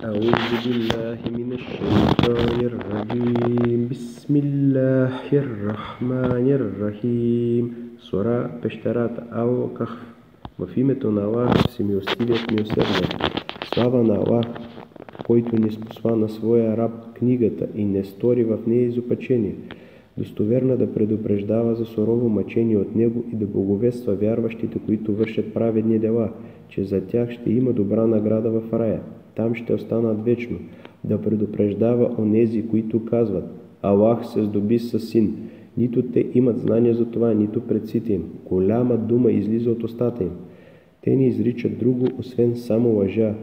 أعوذ بالله من الشيطان الرجيم بسم الله الرحمن الرحيم Сора Пещерата Ал-Кахф. В името на Аллах, всемилостивият милосърден. Слава на Аллах, който ни спосла на своя раб книгата и не стори в нея изопачение, достоверна да предупреждава за сурово мъчение от него и да благовества вярващите, които вършат праведни дела, че за тях ще има добра награда в рая. Там ще останат вечно, да предупреждава онези, които казват: Аллах се здоби със син. Нито те имат знание за това, нито предците им. Голяма дума излиза от устата им. Те не изричат друго, освен само лъжа.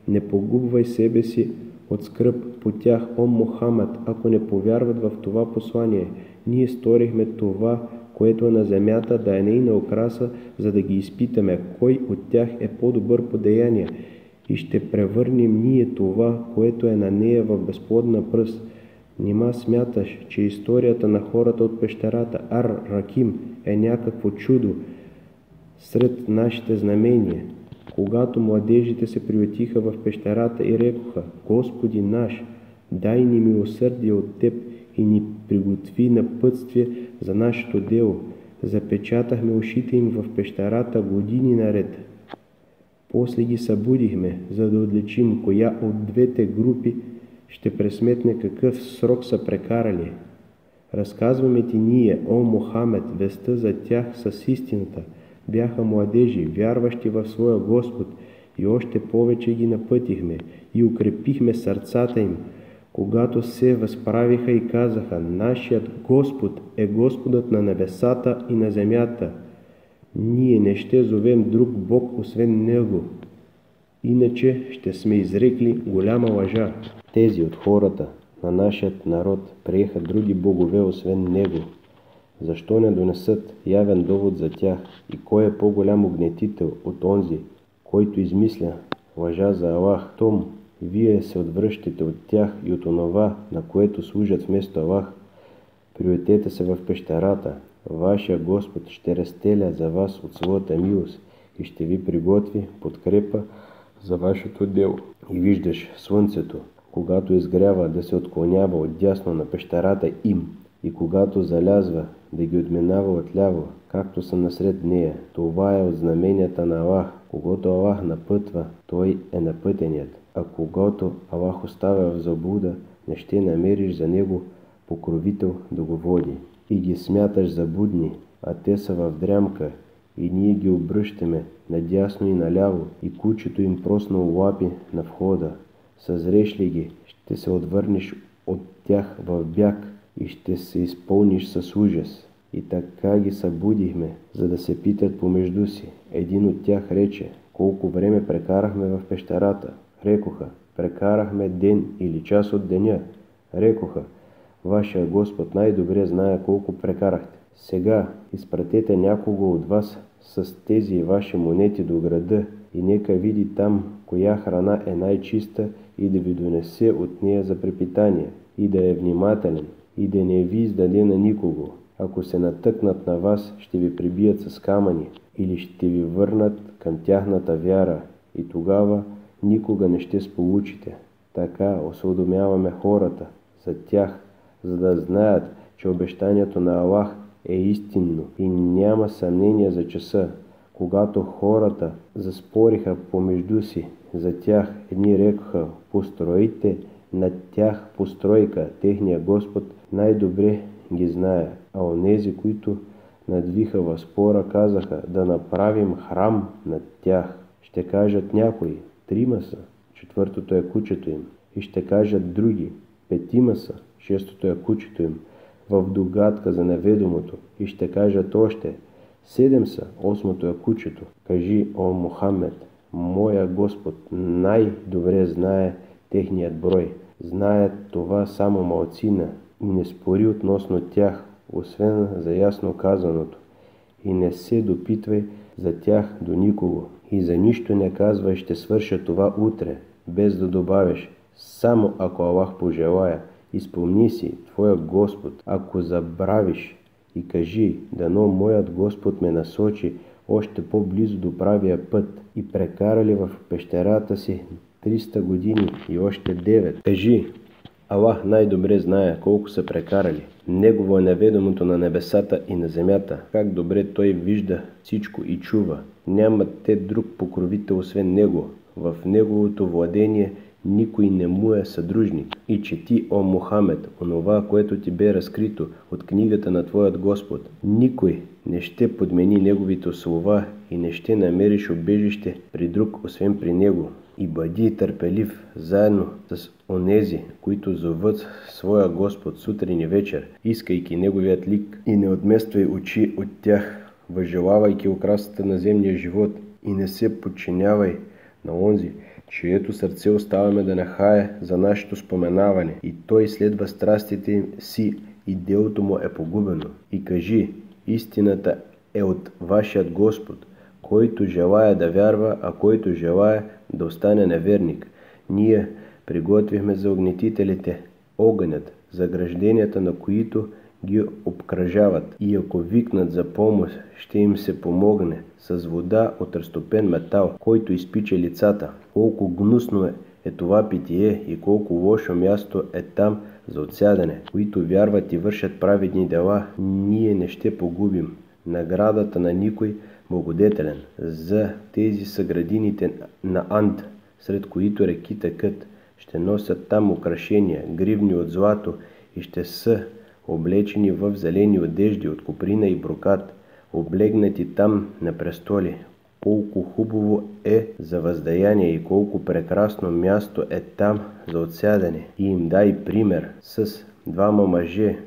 Не погубвай себе си от скръб по тях, о Мухамед, ако не повярват в това послание. Ние сторихме това, което е на земята, да е нейна украса, за да ги изпитаме, кой от тях е по-добър по деяние. И ще превърнем ние това, което е на нея, в безплодна пръст. Нима смяташ, че историята на хората от пещерата Ар-Раким е някакво чудо сред нашите знамения? Когато младежите се приютиха в пещерата и рекоха: Господи наш, дай ни милосърдие от Теб и ни приготви напътствие за нашето дело. Запечатахме ушите им в пещерата години наред. После ги събудихме, за да отличим коя от двете групи ще пресметне какъв срок са прекарали. Разказваме ти ние, о Мухамед, вестта за тях с истината. Бяха младежи, вярващи в своя Господ, и още повече ги напътихме и укрепихме сърцата им, когато се възправиха и казаха: Нашият Господ е Господът на небесата и на земята. Ние не ще зовем друг Бог освен Него, иначе ще сме изрекли голяма лъжа. Тези от хората на нашият народ приеха други богове освен Него. Защо не донесат явен довод за тях? И кой е по-голям огнетител от онзи, който измисля лъжа за Аллах? Том, вие се отвръщате от тях и от онова, на което служат вместо Аллах. Приютете се в пещерата. Вашия Господ ще разстеля за вас от своята милост и ще ви приготви подкрепа за вашето дело. И виждаш слънцето, когато изгрява, да се отклонява отдясно на пещерата им, и когато залязва, да ги отминава отляво, както са насред нея. Това е от знаменията на Аллах. Когато Аллах напътва, той е напътеният, а когато Аллах оставя в заблуда, не ще намериш за него покровител да го води. И ги смяташ за будни, а те са в дрямка, и ние ги обръщаме надясно и наляво, и кучето им проснало лапи на входа. Съзреш ли ги, ще се отвърнеш от тях в бяг и ще се изпълниш с ужас. И така ги събудихме, за да се питат помежду си. Един от тях рече: Колко време прекарахме в пещерата? Рекоха: Прекарахме ден или час от деня. Рекоха: Вашия Господ най-добре знае колко прекарахте. Сега изпратете някого от вас с тези ваши монети до града и нека види там коя храна е най-чиста и да ви донесе от нея за препитание, и да е внимателен, и да не ви издаде на никого. Ако се натъкнат на вас, ще ви прибият с камъни или ще ви върнат към тяхната вяра, и тогава никога не ще сполучите. Така осведомяваме хората за тях, за да знаят, че обещанието на Аллах е истинно и няма съмнение за часа. Когато хората заспориха помежду си за тях, едни рекоха: Построите над тях постройка, техния Господ най-добре ги знае. А онези, които надвиха в спора, казаха: Да направим храм над тях. Ще кажат някои: 3 са, 4-то е кучето им. И ще кажат други: 5 са, 6-то е кучето им, в догадка за неведомото. И ще кажат още: 7 са, 8-то е кучето. Кажи, о Мухамед, моя Господ най-добре знае техният брой. Знаят това само малцина и не спори относно тях, освен за ясно казаното. И не се допитвай за тях до никого. И за нищо не казвай: Ще свърша това утре, без да добавиш: Само ако Аллах пожелая. Изпомни си твоя Господ, ако забравиш, и кажи: Дано моят Господ ме насочи още по-близо до правия път. И прекарали в пещерата си 300 години и още 9. Кажи, Аллах най-добре знае колко са прекарали. Негово е неведомото на небесата и на земята. Как добре той вижда всичко и чува. Нямат те друг покровител освен него. В неговото владение никой не му е съдружник. И чети, о Мухамед, онова, което ти бе разкрито от книгата на твоят Господ. Никой не ще подмени неговите слова и не ще намериш убежище при друг, освен при него. И бъди търпелив заедно с онези, които зоват своя Господ сутрин и вечер, искайки неговият лик, и не отмествай очи от тях, въжелавайки украсата на земния живот, и не се подчинявай на онзи, чието сърце оставяме да нахае за нашето споменаване, и той следва страстите си и делото му е погубено. И кажи, истината е от вашият Господ, който желая да вярва, а който желая да остане неверник. Ние приготвихме за огнетителите огънят, загражденията на които ги обкръжават, и ако викнат за помощ, ще им се помогне с вода от разтопен метал, който изпича лицата. Колко гнусно е това питие и колко лошо място е там за отсядане. Които вярват и вършат праведни дела, ние не ще погубим наградата на никой благодетелен. За тези са градините на Анд, сред които реки текат. Ще носят там украшения, гривни от злато, и ще са облечени в зелени одежди от коприна и брокат, облегнати там на престоли. Колко хубаво е за въздаяние и колко прекрасно място е там за отсядане. И им дай пример. С двама мъже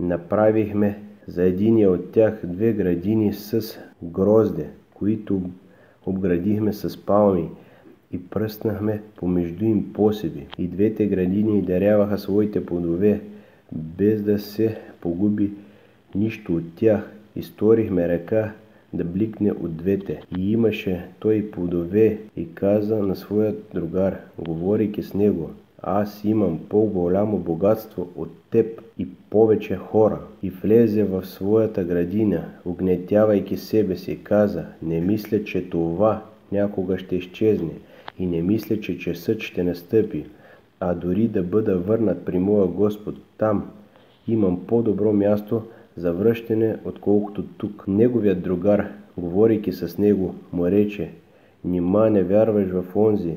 направихме за единия от тях 2 градини с грозде, които обградихме с палми и пръснахме помежду им посеби. И 2 градини даряваха своите плодове, без да се погуби нищо от тях, и сторихме река да бликне от 2. И имаше той плодове и каза на своят другар, говорейки с него, аз имам по-голямо богатство от теб и повече хора. И влезе в своята градина, угнетявайки себе си, каза, не мисля, че това някога ще изчезне, и не мисля, че часът ще настъпи, а дори да бъда върнат при моя Господ, там имам по-добро място за връщане, отколкото тук. Неговият другар, говорейки с него, му рече, нима не вярваш в онзи,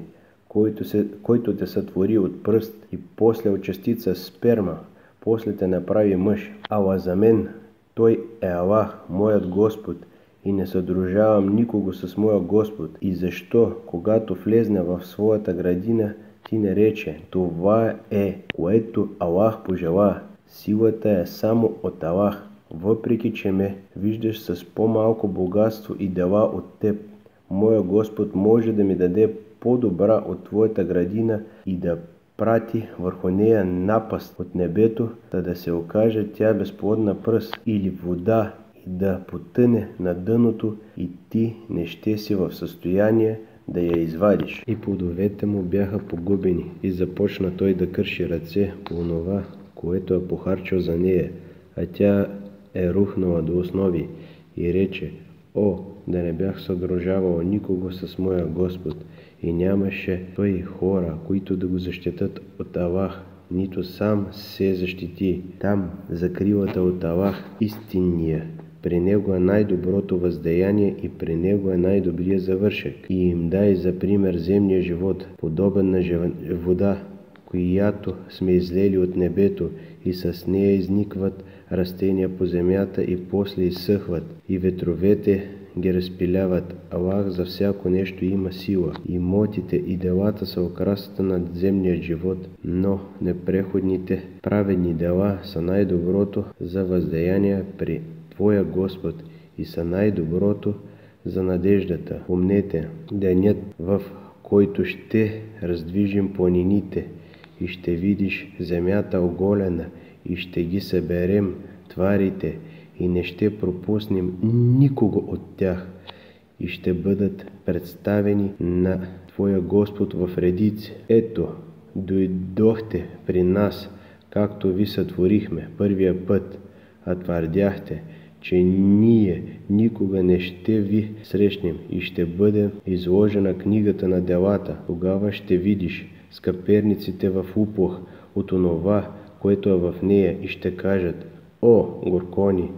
който те сътвори от пръст и после от частица сперма, после те направи мъж. Ала за мен той е Аллах, моят Господ, и не съдружавам никого с моя Господ. И защо, когато влезна в своята градина, ти не рече, това е, което Аллах пожела. Силата е само от Аллах, въпреки че ме виждаш с по-малко богатство и дела от теб. Моя Господ може да ми даде по-добра от твоята градина и да прати върху нея напаст от небето, да се окаже тя безплодна пръст или вода и да потъне на дъното, и ти не ще си в състояние да я извадиш. И плодовете му бяха погубени, и започна той да кърши ръце по онова, което е похарчил за нея, а тя е рухнала до основи, и рече, о, да не бях съдружавал никого с моя Господ, и нямаше той хора, които да го защитат от Аллах, нито сам се защити. Там закрилата от Аллах истинния, при него е най-доброто въздаяние и при него е най-добрия завършек. И им дай за пример земния живот, подобен на вода, която сме излели от небето, и с нея изникват растения по земята и после изсъхват, и ветровете ги разпиляват. Аллах за всяко нещо има сила. Имотите и делата са украсата на земния живот, но непреходните праведни дела са най-доброто за въздаяние при твоя Господ и са най-доброто за надеждата. Помнете, денят, в който ще раздвижим планините и ще видиш земята оголена, и ще ги съберем тварите и не ще пропуснем никого от тях, и ще бъдат представени на твоя Господ в редици. Ето, дойдохте при нас, както ви сътворихме първия път, а твърдяхте, че ние никога не ще ви срещнем и ще бъде изложена книгата на делата. Тогава ще видиш скъперниците в уплах от онова, което е в нея и ще кажат: о, горкони,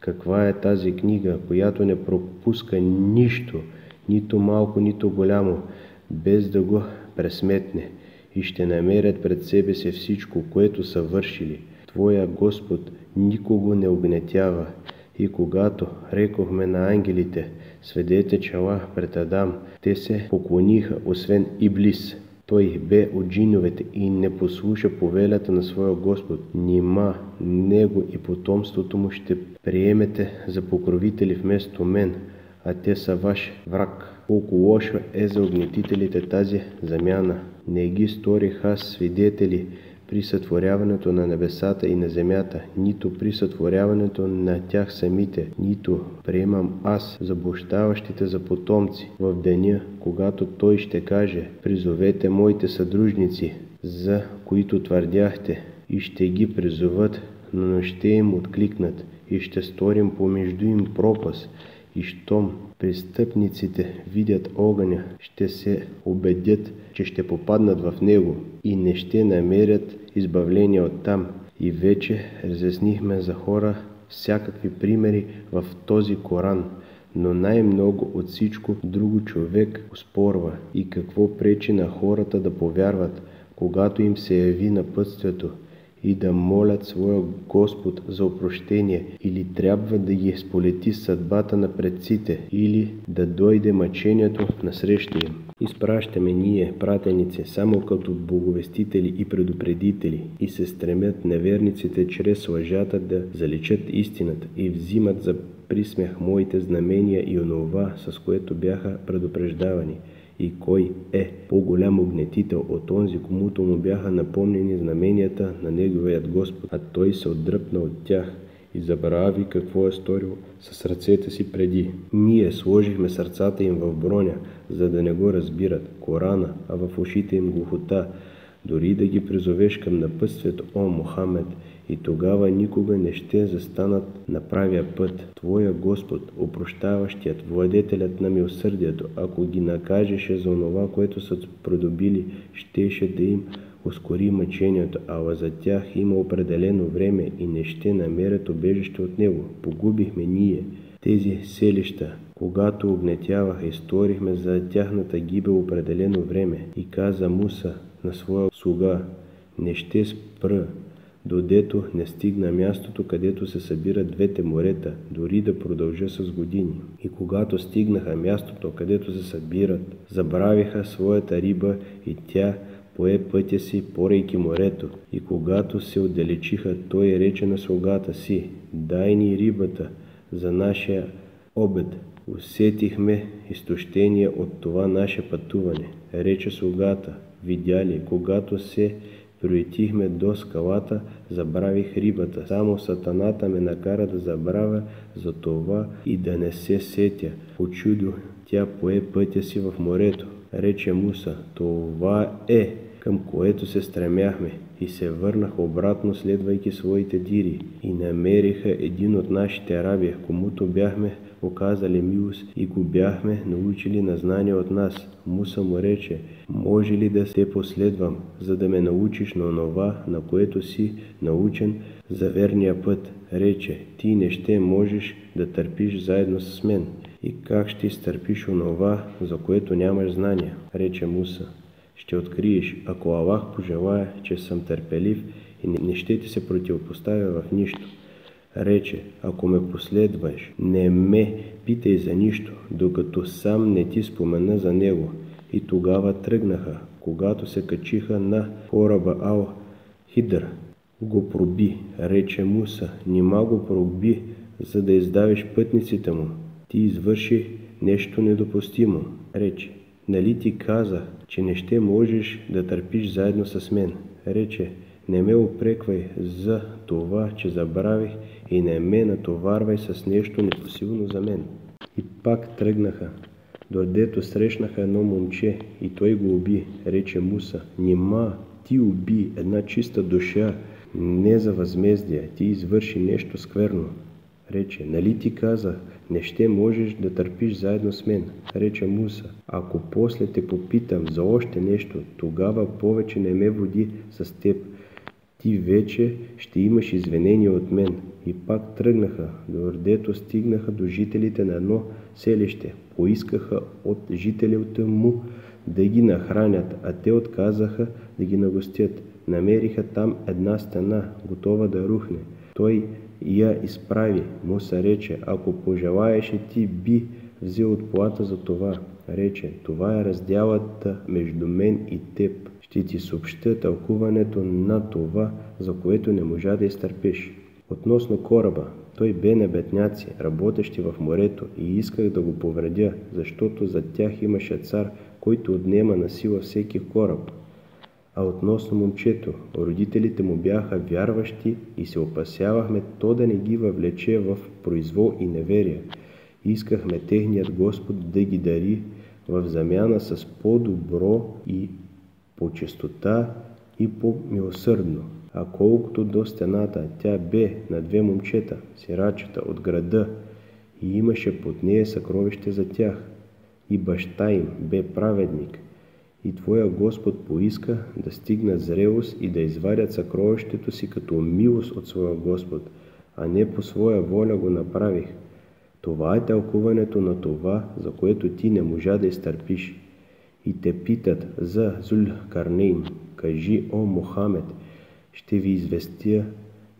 каква е тази книга, която не пропуска нищо, нито малко, нито голямо, без да го пресметне, и ще намерят пред себе си всичко, което са вършили. Твоя Господ никого не угнетява. И когато рекохме на ангелите: сведете чела пред Адам, те се поклониха, освен Иблис. Той бе от джиновете и не послуша повелята на своя Господ. Нима него и потомството му ще приемете за покровители вместо мен, а те са ваш враг. Колко лошо е за угнетителите тази замяна. Не ги сторих аз свидетели при сътворяването на небесата и на земята, нито при сътворяването на тях самите, нито приемам аз заблуждаващите за потомци в деня, когато той ще каже: призовете моите съдружници, за които твърдяхте, и ще ги призоват, но ще им откликнат, и ще сторим помежду им пропаст. И щом престъпниците видят огъня, ще се убедят, че ще попаднат в него и не ще намерят избавление оттам. И вече разяснихме за хора всякакви примери в този Коран, но най-много от всичко друго човек оспорва. И какво пречи на хората да повярват, когато им се яви напътствието, и да молят своя Господ за опрощение, или трябва да ги сполети съдбата на предците, или да дойде мъчението насреща им. Изпращаме ние, пратеници, само като боговестители и предупредители, и се стремят неверниците чрез лъжата да заличат истината и взимат за присмех моите знамения и онова, с което бяха предупреждавани. И кой е по-голям угнетител от онзи, комуто му бяха напомнени знаменията на неговият Господ, а той се отдръпна от тях и забрави какво е сторил с ръцете си преди. Ние сложихме сърцата им в броня, за да не го разбират, Корана, а в ушите им глухота, дори да ги призовеш към напътствието, о Мохамед, и тогава никога не ще застанат на правия път. Твоя Господ, опрощаващият, владетелят на милосърдието, ако ги накажеше за онова, което са придобили, щеше да им ускори мъчението, ала за тях има определено време и не ще намерят убежище от него. Погубихме ние тези селища, когато угнетяваха, и сторихме за тяхната гибел определено време. И каза Муса на своя слуга: не ще спра, додето не стигна мястото, където се събират двете морета, дори да продължа с години. И когато стигнаха мястото, където се събират, забравиха своята риба и тя пое пътя си, порейки морето. И когато се отдалечиха, той рече на слугата си: дай ни рибата за нашия обед. Усетихме изтощение от това наше пътуване. Рече слугата: видя ли, когато се приютихме до скалата, забравих рибата. Само сатаната ме накара да забравя за това и да не се сетя. По чудо тя пое пътя си в морето. Рече Муса: това е, към което се стремяхме. И се върнаха обратно, следвайки своите дири. И намериха един от нашите раби, комуто бяхме оказали милост и го бяхме научили на знание от нас. Муса му рече: може ли да те последвам, за да ме научиш на онова, на което си научен, за верния път? Рече: ти не ще можеш да търпиш заедно с мен. И как ще изтърпиш онова, за което нямаш знания? Рече Муса: ще откриеш, ако Аллах пожелая, че съм търпелив и не ще ти се противопоставя в нищо. Рече: ако ме последваш, не ме питай за нищо, докато сам не ти спомена за него. И тогава тръгнаха. Когато се качиха на кораба Ал-Хидр, го проби. Рече Муса: нима го проби, за да издавиш пътниците му? Ти извърши нещо недопустимо. Рече: нали ти казах, че не ще можеш да търпиш заедно с мен? Рече: не ме упреквай за това, че забравих, и не ме натоварвай с нещо непосилно за мен. И пак тръгнаха, додето срещнаха едно момче, и той го уби. Рече Муса: нима ти уби една чиста душа, не за възмездие, ти извърши нещо скверно. Рече, нали ти казах, не ще можеш да търпиш заедно с мен. Рече Муса, ако после те попитам за още нещо, тогава повече не ме води с теб. Ти вече ще имаш извинение от мен. И пак тръгнаха, дордето стигнаха до жителите на едно селище. Поискаха от жителите му да ги нахранят, а те отказаха да ги нагостят. Намериха там една стена, готова да рухне. Той я изправи. Муса рече, ако пожелаеше, ти би взел отплата за това. Рече, това е разделата между мен и теб. Ще ти съобщя тълкуването на това, за което не можа да изтърпиш. Относно кораба, той бе на бедняци, работещи в морето, и исках да го повредя, защото за тях имаше цар, който отнема на сила всеки кораб. А относно момчето, родителите му бяха вярващи и се опасявахме то да не ги въвлече в произвол и неверие. Искахме техният Господ да ги дари в замяна с по-добро и по чистота и по-милосърдно. А колкото до стената, тя бе на две момчета, сирачета от града, и имаше под нея съкровище за тях. И баща им бе праведник. И твоя Господ поиска да стигнат зрелост и да извадят съкровището си като милост от своя Господ, а не по своя воля го направих. Това е тълкуването на това, за което ти не можа да изтърпиш. И те питат за Зулкарнейн. Кажи, о Мохамед, ще ви известя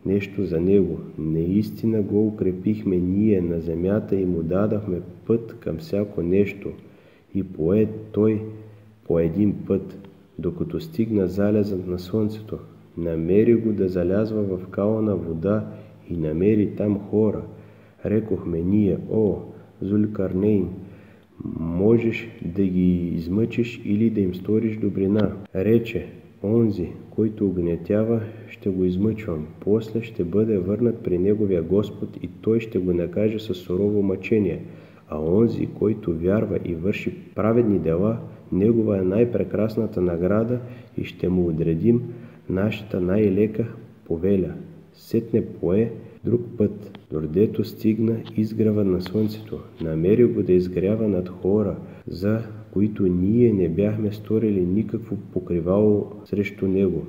нещо за него. Наистина го укрепихме ние на земята и му дадахме път към всяко нещо. И пое той по един път, докато стигна залезът на слънцето. Намери го да залязва в кална вода и намери там хора. Рекохме ние, о Зулкарнейн, можеш да ги измъчиш или да им сториш добрина. Рече, онзи, който огнетява, ще го измъчвам. После ще бъде върнат при неговия Господ и той ще го накаже със сурово мъчение. А онзи, който вярва и върши праведни дела, негова е най-прекрасната награда и ще му отредим нашата най-лека повеля. Сетне пое друг път, дордето стигна изгрева на слънцето. Намери го да изгрява над хора, за които ние не бяхме сторили никакво покривало срещу него.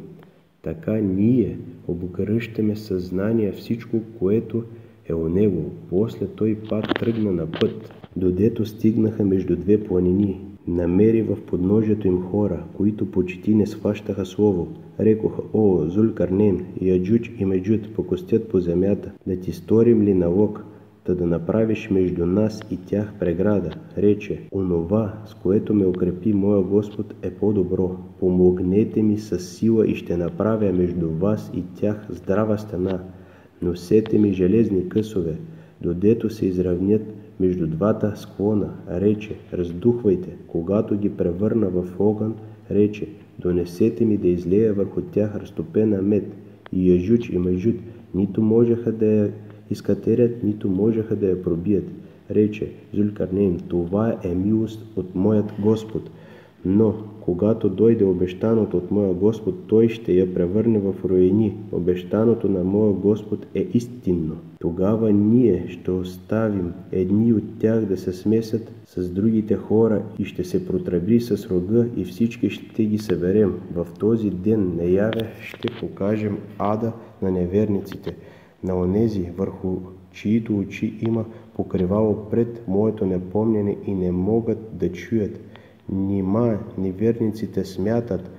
Така ние обгръщаме съзнание всичко, което е у него. После той пак тръгна на път, додето стигнаха между две планини. Намери в подножието им хора, които почти не схващаха слово. Рекоха, о, Зулкарнейн, Яджуч и Меджуд покостят по земята, да ти сторим ли налог, да направиш между нас и тях преграда. Рече, онова, с което ме укрепи моя Господ, е по-добро. Помогнете ми с сила и ще направя между вас и тях здрава стена. Носете ми железни късове, додето се изравнят между двата склона. Рече, раздухвайте, когато ги превърна в огън. Рече, донесете ми да излея върху тях разтопена мед. И Яжуч и Маджуд нито можеха да я изкатерят, нито можеха да я пробият. Рече Зулкарнейн, това е милост от моят Господ. Но, когато дойде обещаното от моя Господ, той ще я превърне в руини. Обещаното на моя Господ е истинно. Тогава ние ще оставим едни от тях да се смесят с другите хора и ще се протреби с рога и всички ще ги съберем. В този ден наяве ще покажем ада на неверниците, на онези, върху чието очи има покривало пред моето непомняне и не могат да чуят. Нима неверниците смятат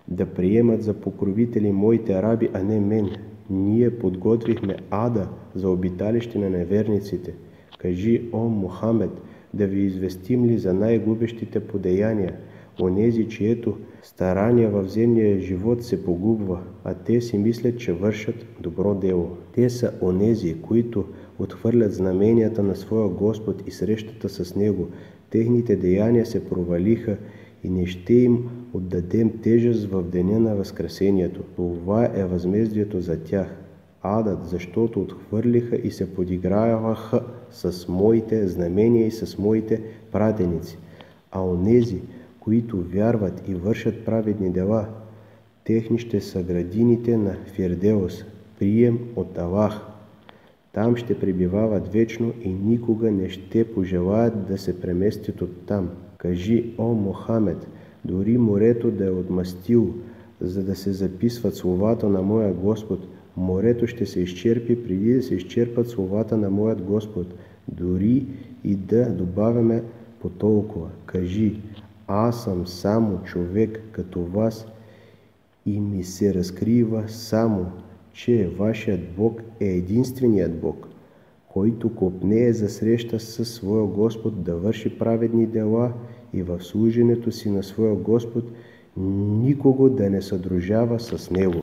да приемат за покровители моите раби, а не мен. Ние подготвихме ада за обиталище на неверниците. Кажи, о Мохамед, да ви известим ли за най-губещите подеяния, онези, чието старания в земния живот се погубва, а те си мислят, че вършат добро дело. Те са онези, които отхвърлят знаменията на своя Господ и срещата с Него. Техните деяния се провалиха и не ще им отдадем тежест в деня на Възкресението. Това е възмездието за тях. Адът, защото отхвърлиха и се подиграваха с моите знамения и с моите пратеници. А онези, които вярват и вършат праведни дела, техни ще са градините на Фирдеус, прием от Аллах. Там ще пребивават вечно и никога не ще пожелаят да се преместят оттам. Кажи, о Мохамед, дори морето да е отмъстил, за да се записват словата на моя Господ, морето ще се изчерпи преди да се изчерпат словата на моят Господ, дори и да добавяме по толкова. Кажи, аз съм само човек като вас и ми се разкрива само, че вашият Бог е единственият Бог, който копнее за среща със своя Господ да върши праведни дела и в служенето си на своя Господ никого да не съдружава с него.